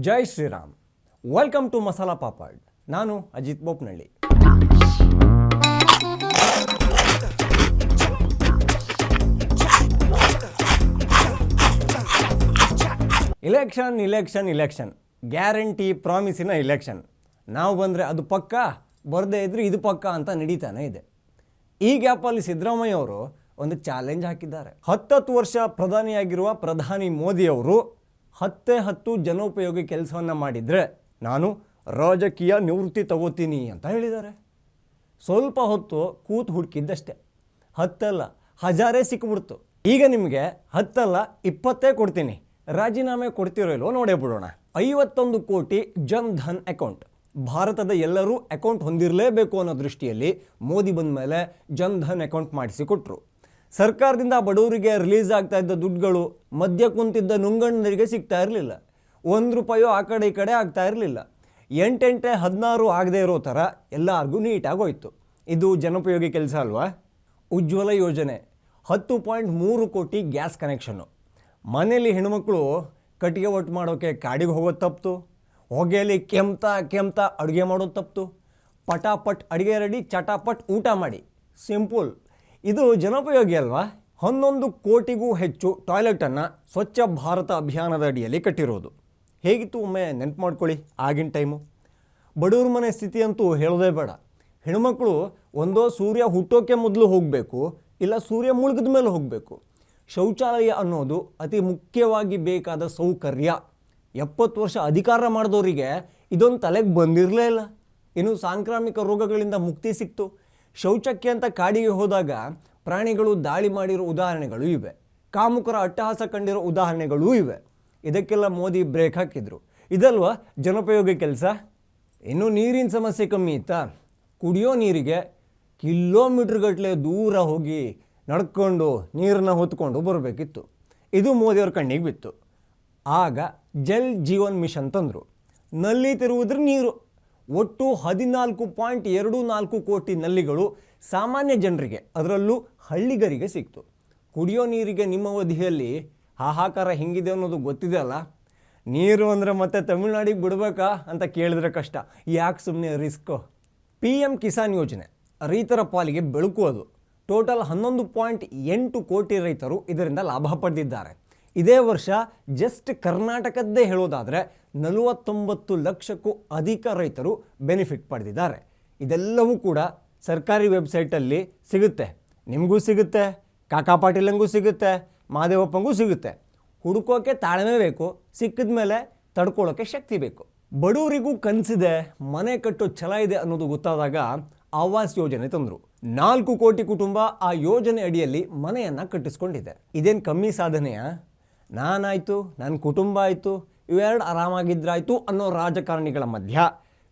Jai Shriram. Welcome to Masala Papad. ನಾನು Ajit Bopnalli. Election guarantee ಪ್ರಾಮಿಸಿನ election. ನಾವು ಬಂದರೆ ಅದು ಪಕ್ಕ, ಬರದೇ ಇದ್ರೆ ಇದು ಪಕ್ಕ ಅಂತ ನಡೀತಾನೆ ಇದೆ. ಈ ಗ್ಯಾಪಲ್ಲಿ ಸಿದ್ದರಾಮಯ್ಯ ಅವರು ಒಂದು ಚಾಲೆಂಜ್ ಹಾಕಿದ್ದಾರೆ. 10 ವರ್ಷ ಪ್ರಧಾನಿಯಾಗಿರುವ ಪ್ರಧಾನಿ ಮೋದಿಯವರು 10 ಜನೋಪಯೋಗಿ ಕೆಲಸವನ್ನು ಮಾಡಿದರೆ ನಾನು ರಾಜಕೀಯ ನಿವೃತ್ತಿ ತಗೋತೀನಿ ಅಂತ ಹೇಳಿದ್ದಾರೆ. ಸ್ವಲ್ಪ ಹೊತ್ತು ಕೂತು ಹುಡುಕಿದ್ದಷ್ಟೇ, 10 1000 ಸಿಕ್ಕಿಬಿಡ್ತು. ಈಗ ನಿಮಗೆ 10 20 ಕೊಡ್ತೀನಿ, ರಾಜೀನಾಮೆ ಕೊಡ್ತಿರೋ ಇಲ್ವೋ ನೋಡೇ ಬಿಡೋಣ. 51 ಕೋಟಿ ಜನ್ ಧನ್ ಅಕೌಂಟ್. ಭಾರತದ ಎಲ್ಲರೂ ಅಕೌಂಟ್ ಹೊಂದಿರಲೇಬೇಕು ಅನ್ನೋ ದೃಷ್ಟಿಯಲ್ಲಿ ಮೋದಿ ಬಂದ ಮೇಲೆ ಜನ್ ಧನ್ ಅಕೌಂಟ್ ಮಾಡಿಸಿಕೊಟ್ರು. ಸರ್ಕಾರದಿಂದ ಬಡವರಿಗೆ ರಿಲೀಸ್ ಆಗ್ತಾ ಇದ್ದ ದುಡ್ಡುಗಳು ಮಧ್ಯ ಕುಂತಿದ್ದ ನುಂಗಣ್ಣರಿಗೆ ಸಿಗ್ತಾ ಇರಲಿಲ್ಲ. 1 ರೂಪಾಯೋ ಆ ಕಡೆ ಈ ಕಡೆ ಆಗ್ತಾ ಇರಲಿಲ್ಲ. 8 16 ಆಗದೆ ಇರೋ ಥರ ಎಲ್ಲರಿಗೂ ನೀಟಾಗೋಯ್ತು. ಇದು ಜನೋಪಯೋಗಿ ಕೆಲಸ ಅಲ್ವಾ? ಉಜ್ವಲ ಯೋಜನೆ 10.3 ಕೋಟಿ ಗ್ಯಾಸ್ ಕನೆಕ್ಷನ್ನು. ಮನೆಯಲ್ಲಿ ಹೆಣ್ಮಕ್ಳು ಕಟ್ಟಿಗೆ ಒಟ್ಟು ಮಾಡೋಕ್ಕೆ ಕಾಡಿಗೆ ಹೋಗೋದು ತಪ್ಪಿತು. ಹೊಗೆಯಲ್ಲಿ ಕೆಮ್ತಾ ಅಡುಗೆ ಮಾಡೋದು ತಪ್ಪಿತು. ಪಟಾಪಟ್ ಅಡುಗೆ ರೆಡಿ, ಚಟಾಪಟ್ ಊಟ ಮಾಡಿ. ಸಿಂಪಲ್. ಇದು ಜನೋಪಯೋಗಿ ಅಲ್ವಾ? 11 ಕೋಟಿಗೂ ಹೆಚ್ಚು ಟಾಯ್ಲೆಟನ್ನು ಸ್ವಚ್ಛ ಭಾರತ ಅಭಿಯಾನದ ಅಡಿಯಲ್ಲಿ ಕಟ್ಟಿರೋದು. ಹೇಗಿತ್ತು ಒಮ್ಮೆ ನೆನಪು ಮಾಡ್ಕೊಳ್ಳಿ ಆಗಿನ ಟೈಮು. ಬಡವ್ರ ಮನೆ ಸ್ಥಿತಿ ಅಂತೂ ಹೇಳೋದೇ ಬೇಡ. ಹೆಣ್ಮಕ್ಳು ಒಂದೋ ಸೂರ್ಯ ಹುಟ್ಟೋಕ್ಕೆ ಮೊದಲು ಹೋಗಬೇಕು, ಇಲ್ಲ ಸೂರ್ಯ ಮುಳುಗಿದ ಮೇಲೆ ಹೋಗಬೇಕು. ಶೌಚಾಲಯ ಅನ್ನೋದು ಅತಿ ಮುಖ್ಯವಾಗಿ ಬೇಕಾದ ಸೌಕರ್ಯ. 70 ವರ್ಷ ಅಧಿಕಾರ ಮಾಡಿದವರಿಗೆ ಇದೊಂದು ತಲೆಗೆ ಬಂದಿರಲೇ ಇಲ್ಲ. ಇನ್ನು ಸಾಂಕ್ರಾಮಿಕ ರೋಗಗಳಿಂದ ಮುಕ್ತಿ ಸಿಕ್ತು. ಶೌಚಕ್ಕೆ ಅಂತ ಕಾಡಿಗೆ ಹೋದಾಗ ಪ್ರಾಣಿಗಳು ದಾಳಿ ಮಾಡಿರೋ ಉದಾಹರಣೆಗಳು ಇವೆ. ಕಾಮುಕರ ಅಟ್ಟಹಾಸ ಕಂಡಿರೋ ಉದಾಹರಣೆಗಳೂ ಇವೆ. ಇದಕ್ಕೆಲ್ಲ ಮೋದಿ ಬ್ರೇಕ್ ಹಾಕಿದ್ರು. ಇದಲ್ವಾ ಜನೋಪಯೋಗಿ ಕೆಲಸ? ಇನ್ನು ನೀರಿನ ಸಮಸ್ಯೆ ಕಮ್ಮಿ ಇತ್ತಾ? ಕುಡಿಯೋ ನೀರಿಗೆ ಕಿಲೋಮೀಟ್ರ್ಗಟ್ಟಲೆ ದೂರ ಹೋಗಿ ನಡ್ಕೊಂಡು ನೀರನ್ನು ಹೊತ್ಕೊಂಡು ಬರಬೇಕಿತ್ತು. ಇದು ಮೋದಿಯವ್ರ ಕಣ್ಣಿಗೆ ಬಿತ್ತು. ಆಗ ಜಲ್ ಜೀವನ್ ಮಿಷನ್ ತಂದರು. ನಲ್ಲಿ ತಿರುವುದ್ರೆ ನೀರು. ಒಟ್ಟು 14.24 ಕೋಟಿ ನಲ್ಲಿಗಳು ಸಾಮಾನ್ಯ ಜನರಿಗೆ, ಅದರಲ್ಲೂ ಹಳ್ಳಿಗರಿಗೆ ಸಿಕ್ತು. ಕುಡಿಯೋ ನೀರಿಗೆ ನಿಮ್ಮ ಅವಧಿಯಲ್ಲಿ ಹಾಹಾಕಾರ ಹೆಂಗಿದೆ ಅನ್ನೋದು ಗೊತ್ತಿದೆ ಅಲ್ಲ. ನೀರು ಅಂದರೆ ಮತ್ತೆ ತಮಿಳ್ನಾಡಿಗೆ ಬಿಡಬೇಕಾ ಅಂತ ಕೇಳಿದ್ರೆ ಕಷ್ಟ. ಯಾಕೆ ಸುಮ್ಮನೆ ರಿಸ್ಕು? PM ಕಿಸಾನ್ ಯೋಜನೆ ರೈತರ ಪಾಲಿಗೆ ಬೆಳಕು. ಅದು ಟೋಟಲ್ 11.8 ಕೋಟಿ ರೈತರು ಇದರಿಂದ ಲಾಭ ಪಡೆದಿದ್ದಾರೆ. ಇದೇ ವರ್ಷ ಜಸ್ಟ್ ಕರ್ನಾಟಕದ್ದೇ ಹೇಳೋದಾದರೆ 49 ಲಕ್ಷಕ್ಕೂ ಅಧಿಕ ರೈತರು ಬೆನಿಫಿಟ್ ಪಡೆದಿದ್ದಾರೆ. ಇದೆಲ್ಲವೂ ಕೂಡ ಸರ್ಕಾರಿ ವೆಬ್ಸೈಟಲ್ಲಿ ಸಿಗುತ್ತೆ. ನಿಮಗೂ ಸಿಗುತ್ತೆ, ಕಾಕಾ ಪಾಟೀಲಂಗೂ ಸಿಗುತ್ತೆ, ಮಾದೇವಪ್ಪಂಗೂ ಸಿಗುತ್ತೆ. ಹುಡುಕೋಕೆ ತಾಳ್ಮೆ ಬೇಕು, ಸಿಕ್ಕಿದ ಮೇಲೆ ತಡ್ಕೊಳ್ಳೋಕ್ಕೆ ಶಕ್ತಿ ಬೇಕು. ಬಡವರಿಗೂ ಕನಸಿದೆ, ಮನೆ ಕಟ್ಟೋ ಛಲ ಇದೆ ಅನ್ನೋದು ಗೊತ್ತಾದಾಗ ಆವಾಸ್ ಯೋಜನೆ ತಂದರು. 4 ಕೋಟಿ ಕುಟುಂಬ ಆ ಯೋಜನೆ ಅಡಿಯಲ್ಲಿ ಮನೆಯನ್ನು ಕಟ್ಟಿಸ್ಕೊಂಡಿದೆ. ಇದೇನು ಕಮ್ಮಿ ಸಾಧನೆಯಾ? ನಾನಾಯಿತು, ನನ್ನ ಕುಟುಂಬ ಆಯಿತು, ಇವೆರಡು ಆರಾಮಾಗಿದ್ರಾಯ್ತು ಅನ್ನೋ ರಾಜಕಾರಣಿಗಳ ಮಧ್ಯ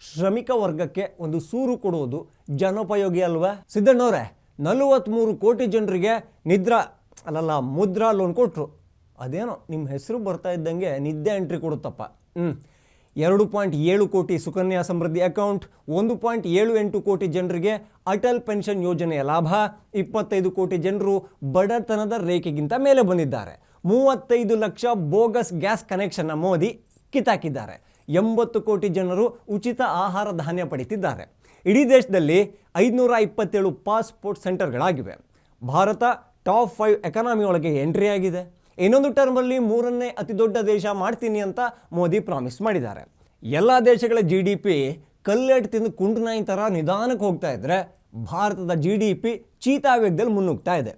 ಶ್ರಮಿಕ ವರ್ಗಕ್ಕೆ ಒಂದು ಸೂರು ಕೊಡುವುದು ಜನೋಪಯೋಗಿ ಅಲ್ವಾ? ಸಿದ್ದಣ್ಣವರೇ, 43 ಕೋಟಿ ಜನರಿಗೆ ಮುದ್ರಾ ಲೋನ್ ಕೊಟ್ಟರು. ಅದೇನೋ ನಿಮ್ಮ ಹೆಸರು ಬರ್ತಾ ಇದ್ದಂಗೆ ನಿದ್ದೆ ಎಂಟ್ರಿ ಕೊಡುತ್ತಪ್ಪ. 2.7 ಕೋಟಿ ಸುಕನ್ಯಾ ಸಮೃದ್ಧಿ ಅಕೌಂಟ್, 1.78 ಕೋಟಿ ಜನರಿಗೆ ಅಟಲ್ ಪೆನ್ಷನ್ ಯೋಜನೆಯ ಲಾಭ, 25 ಕೋಟಿ ಜನರು ಬಡತನದ ರೇಖೆಗಿಂತ ಮೇಲೆ ಬಂದಿದ್ದಾರೆ. 35 ಲಕ್ಷ ಬೋಗಸ್ ಗ್ಯಾಸ್ ಕನೆಕ್ಷನ್ನ ಮೋದಿ ಕಿತ್ತಾಕಿದ್ದಾರೆ. 80 ಕೋಟಿ ಜನರು ಉಚಿತ ಆಹಾರ ಧಾನ್ಯ ಪಡೆಯುತ್ತಿದ್ದಾರೆ. ಇಡೀ ದೇಶದಲ್ಲಿ 527 ಪಾಸ್ಪೋರ್ಟ್ ಸೆಂಟರ್ಗಳಾಗಿವೆ. ಭಾರತ ಟಾಪ್ 5 ಎಕಾನಮಿ ಒಳಗೆ ಎಂಟ್ರಿ ಆಗಿದೆ. ಇನ್ನೊಂದು ಟರ್ಮಲ್ಲಿ 3ನೇ ಅತಿ ದೊಡ್ಡ ದೇಶ ಮಾಡ್ತೀನಿ ಅಂತ ಮೋದಿ ಪ್ರಾಮಿಸ್ ಮಾಡಿದ್ದಾರೆ. ಎಲ್ಲ ದೇಶಗಳ GDP ಕಲ್ಲೆಟ್ ತಿಂದು ಕುಂಟನಾಯಿ ಥರ ನಿಧಾನಕ್ಕೆ ಹೋಗ್ತಾ ಇದ್ದರೆ ಭಾರತದ GDP ಚೀತಾ ವೇಗದಲ್ಲಿ ಮುನ್ನುಗ್ತಾ ಇದೆ.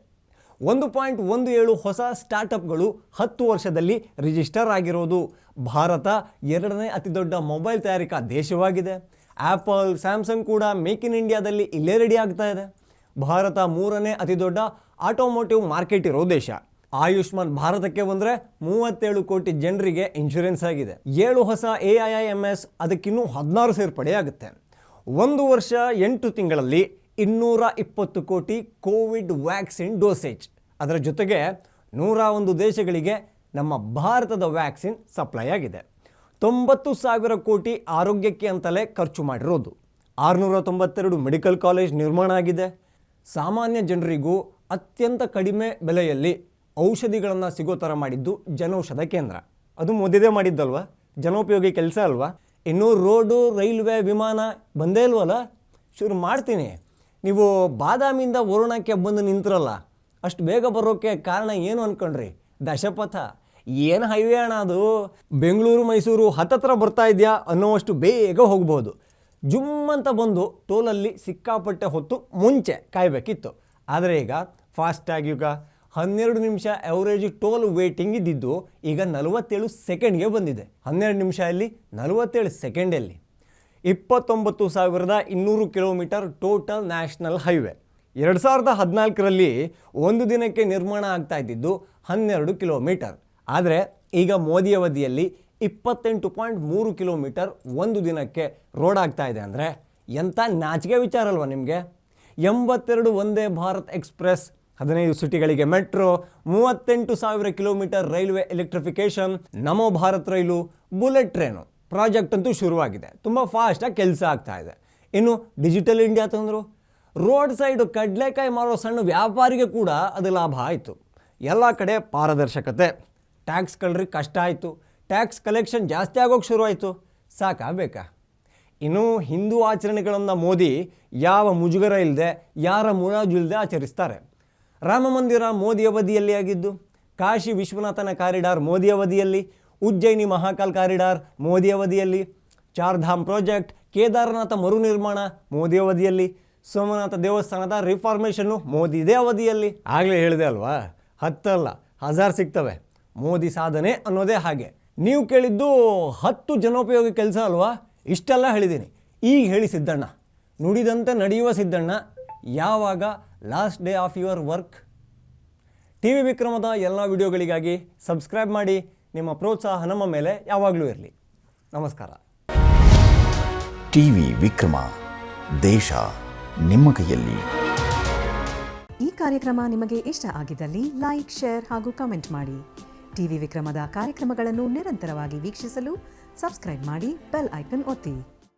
1.17 ಹೊಸ ಸ್ಟಾರ್ಟಪ್ಗಳು 10 ವರ್ಷದಲ್ಲಿ ರಿಜಿಸ್ಟರ್ ಆಗಿರೋದು. ಭಾರತ 2ನೇ ಅತಿ ದೊಡ್ಡ ಮೊಬೈಲ್ ತಯಾರಿಕಾ ದೇಶವಾಗಿದೆ. ಆ್ಯಪಲ್, ಸ್ಯಾಮ್ಸಂಗ್ ಕೂಡ ಮೇಕ್ ಇನ್ ಇಂಡಿಯಾದಲ್ಲಿ ಇಲ್ಲೇ ರೆಡಿ ಆಗ್ತಾ ಇದೆ. ಭಾರತ 3ನೇ ಅತಿ ದೊಡ್ಡ ಆಟೋಮೋಟಿವ್ ಮಾರ್ಕೆಟ್ ಇರೋ ದೇಶ. ಆಯುಷ್ಮಾನ್ ಭಾರತಕ್ಕೆ ಬಂದರೆ 37 ಕೋಟಿ ಜನರಿಗೆ ಇನ್ಶೂರೆನ್ಸ್ ಆಗಿದೆ. 7 ಹೊಸ AIIMS, ಅದಕ್ಕಿನ್ನೂ 16 ಸೇರ್ಪಡೆ ಆಗುತ್ತೆ. 1 ವರ್ಷ 8 ತಿಂಗಳಲ್ಲಿ 220 ಕೋಟಿ ಕೋವಿಡ್ ವ್ಯಾಕ್ಸಿನ್ ಡೋಸೇಜ್. ಅದರ ಜೊತೆಗೆ 101 ದೇಶಗಳಿಗೆ ನಮ್ಮ ಭಾರತದ ವ್ಯಾಕ್ಸಿನ್ ಸಪ್ಲೈ ಆಗಿದೆ. 90,000 ಕೋಟಿ ಆರೋಗ್ಯಕ್ಕೆ ಅಂತಲೇ ಖರ್ಚು ಮಾಡಿರೋದು. 692 ಮೆಡಿಕಲ್ ಕಾಲೇಜ್ ನಿರ್ಮಾಣ ಆಗಿದೆ. ಸಾಮಾನ್ಯ ಜನರಿಗೂ ಅತ್ಯಂತ ಕಡಿಮೆ ಬೆಲೆಯಲ್ಲಿ ಔಷಧಿಗಳನ್ನು ಸಿಗೋ ಥರ ಮಾಡಿದ್ದು ಜನೌಷಧ ಕೇಂದ್ರ. ಅದು ಮೋದಿದೇ ಮಾಡಿದ್ದಲ್ವ? ಜನೋಪಯೋಗಿ ಕೆಲಸ ಅಲ್ವಾ? ಇನ್ನೂ ರೋಡು, ರೈಲ್ವೆ, ವಿಮಾನ ಬಂದೇ ಇಲ್ವಲ್ಲ? ಶುರು ಮಾಡ್ತೀನಿ. ನೀವು ಬಾದಾಮಿಯಿಂದ ವರುಣಕ್ಕೆ ಬಂದು ನಿಂತಿರಲ್ಲ, ಅಷ್ಟು ಬೇಗ ಬರೋಕ್ಕೆ ಕಾರಣ ಏನು ಅಂದ್ಕೊಂಡ್ರಿ? ದಶಪಥ. ಏನು ಹೈವೇ ಅಣ್ಣ ಅದು? ಬೆಂಗಳೂರು ಮೈಸೂರು ಹತ್ತತ್ರ ಬರ್ತಾ ಇದೆಯಾ ಅನ್ನೋವಷ್ಟು ಬೇಗ ಹೋಗ್ಬೋದು. ಜುಮ್ ಅಂತ ಬಂದು ಟೋಲಲ್ಲಿ ಸಿಕ್ಕಾಪಟ್ಟೆ ಹೊತ್ತು ಮುಂಚೆ ಕಾಯಬೇಕಿತ್ತು. ಆದರೆ ಈಗ ಫಾಸ್ಟ್ಯಾಗ್ ಯುಗ. 12 ನಿಮಿಷ ಎವರೇಜ್ ಟೋಲ್ ವೇಟಿಂಗ್ ಇದ್ದಿದ್ದು ಈಗ 47 ಸೆಕೆಂಡ್ಗೆ ಬಂದಿದೆ. 12 ನಿಮಿಷ ಅಲ್ಲಿ 47 ಸೆಕೆಂಡಲ್ಲಿ 29,200 ಕಿಲೋಮೀಟರ್ ಟೋಟಲ್ ನ್ಯಾಷನಲ್ ಹೈವೇ. 2014ರಲ್ಲಿ ಒಂದು ದಿನಕ್ಕೆ ನಿರ್ಮಾಣ ಆಗ್ತಾ ಇದ್ದಿದ್ದು 12 ಕಿಲೋಮೀಟರ್. ಆದರೆ ಈಗ ಮೋದಿ ಅವಧಿಯಲ್ಲಿ 28.3 ಕಿಲೋಮೀಟರ್ ಒಂದು ದಿನಕ್ಕೆ ರೋಡ್ ಆಗ್ತಾ ಇದೆ. ಅಂದರೆ ಎಂಥ ನಾಚಿಕೆ ವಿಚಾರ ಅಲ್ವಾ ನಿಮಗೆ? 82 ವಂದೇ ಭಾರತ್ ಎಕ್ಸ್ಪ್ರೆಸ್, 15 ಸಿಟಿಗಳಿಗೆ metro, 38,000 kilometre railway electrification, Namo Bharat rail, bullet train project ಅಂತೂ ಶುರುವಾಗಿದೆ. ತುಂಬ ಫಾಸ್ಟಾಗಿ ಕೆಲಸ ಆಗ್ತಾ ಇದೆ. ಇನ್ನು ಡಿಜಿಟಲ್ ಇಂಡಿಯಾ ತಂದರು. ರೋಡ್ ಸೈಡು ಕಡಲೆಕಾಯಿ ಮಾರೋ ಸಣ್ಣ ವ್ಯಾಪಾರಿಗೆ ಕೂಡ ಅದು ಲಾಭ ಆಯಿತು. ಎಲ್ಲ ಕಡೆ ಪಾರದರ್ಶಕತೆ. ಟ್ಯಾಕ್ಸ್ ಕಳ್ರಿಗೆ ಕಷ್ಟ ಆಯಿತು. ಟ್ಯಾಕ್ಸ್ ಕಲೆಕ್ಷನ್ ಜಾಸ್ತಿ ಆಗೋಕ್ಕೆ ಶುರುವಾಯಿತು. ಸಾಕಾಗಬೇಕಾ? ಇನ್ನು ಹಿಂದೂ ಆಚರಣೆಗಳನ್ನು ಮೋದಿ ಯಾವ ಮುಜುಗರ ಇಲ್ಲದೆ, ಯಾರ ಮುಲಾಜು ಇಲ್ಲದೆ ಆಚರಿಸ್ತಾರೆ. ರಾಮ ಮಂದಿರ ಮೋದಿ ಅವಧಿಯಲ್ಲಿ ಆಗಿದ್ದು, ಕಾಶಿ ವಿಶ್ವನಾಥನ ಕಾರಿಡಾರ್ ಮೋದಿ ಅವಧಿಯಲ್ಲಿ, ಉಜ್ಜಯಿನಿ ಮಹಾಕಾಲ್ ಕಾರಿಡಾರ್ ಮೋದಿ ಅವಧಿಯಲ್ಲಿ, ಚಾರ್ಧಾಮ್ ಪ್ರಾಜೆಕ್ಟ್, ಕೇದಾರನಾಥ ಮರು ನಿರ್ಮಾಣ ಮೋದಿ ಅವಧಿಯಲ್ಲಿ, ಸೋಮನಾಥ ದೇವಸ್ಥಾನದ ರಿಫಾರ್ಮೇಷನ್ನು ಮೋದಿದೇ ಅವಧಿಯಲ್ಲಿ. ಆಗಲೇ ಹೇಳಿದೆ ಅಲ್ವಾ, 10 ಅಲ್ಲ 1000 ಸಿಗ್ತವೆ. ಮೋದಿ ಸಾಧನೆ ಅನ್ನೋದೇ ಹಾಗೆ. ನೀವು ಕೇಳಿದ್ದು 10 ಜನೋಪಯೋಗಿ ಕೆಲಸ ಅಲ್ವಾ? ಇಷ್ಟೆಲ್ಲ ಹೇಳಿದ್ದೀನಿ. ಈಗ ಹೇಳಿ ಸಿದ್ದಣ್ಣ, ನುಡಿದಂತೆ ನಡೆಯುವ ಸಿದ್ದಣ್ಣ, ಯಾವಾಗ last day of your work? T V ವಿಕ್ರಮದ ಎಲ್ಲ ವಿಡಿಯೋಗಳಿಗಾಗಿ ಸಬ್ಸ್ಕ್ರೈಬ್ ಮಾಡಿ. ನಿಮ್ಮ ಪ್ರೋತ್ಸಾಹ ನಮ್ಮ ಮೇಲೆ ಯಾವಾಗಲೂ ಇರಲಿ. ನಮಸ್ಕಾರ. ಟಿವಿ ವಿಕ್ರಮ, ದೇಶ ನಿಮ್ಮ ಕೈಯಲ್ಲಿ. ಈ ಕಾರ್ಯಕ್ರಮ ನಿಮಗೆ ಇಷ್ಟ ಆಗಿದ್ದಲ್ಲಿ ಲೈಕ್, ಶೇರ್ ಹಾಗೂ ಕಮೆಂಟ್ ಮಾಡಿ. ಟಿವಿ ವಿಕ್ರಮದ ಕಾರ್ಯಕ್ರಮಗಳನ್ನು ನಿರಂತರವಾಗಿ ವೀಕ್ಷಿಸಲು ಸಬ್ಸ್ಕ್ರೈಬ್ ಮಾಡಿ, ಬೆಲ್ ಐಕನ್ ಒತ್ತಿ.